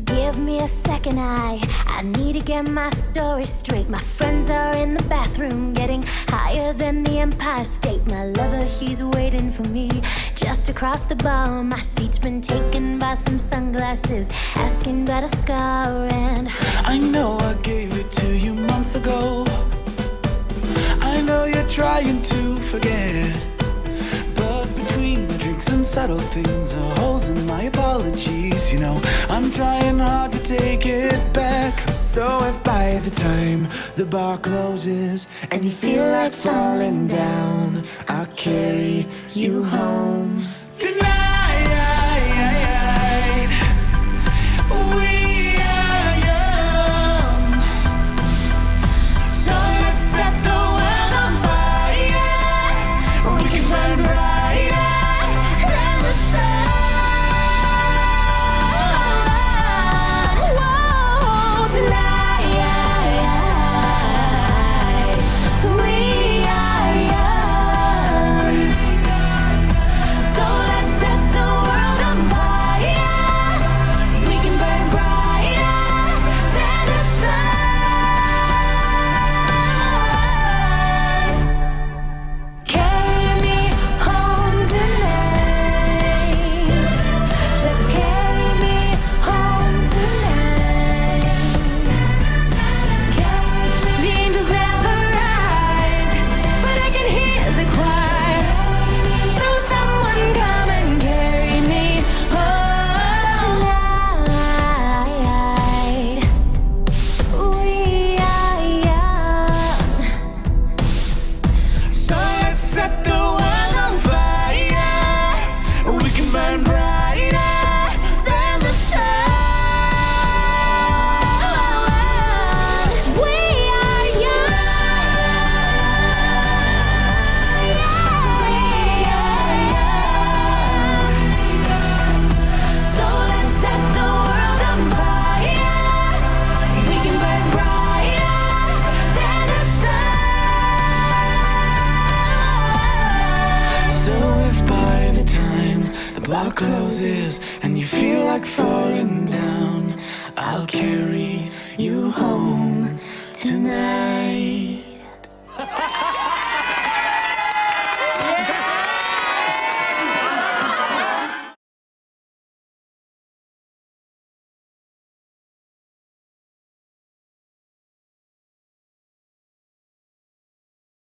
Give me a second, I need to get my story straight. My friends are in the bathroom, getting higher than the Empire State. My lover, he's waiting for me just across the bar. My seat's been taken by some sunglasses, asking about a scar. And I know I gave it to you months ago. I know you're trying to forget, but between the drinks and subtle things are holes in my apologies. You know, I'm trying hard to take it back. So if by the time the bar closes and you feel like falling down, I'll carry you home tonight. We are young, so let's set the world on fire. We can burn brighter than the sun. whoa, tonight we are young. So let's set the world on fire. We can burn brighter than the sun. Carry me home tonight. Just carry me home tonight. The angels never arrived, but I can hear the choir. So someone come and carry me home tonight. We are young. So let's set the world on fire. We can burn brighter than the sun. We are young. So let's set the world on fire. We can burn brighter than the sun. So if by the time the bar closes and you feel like falling down, I'll carry you home tonight.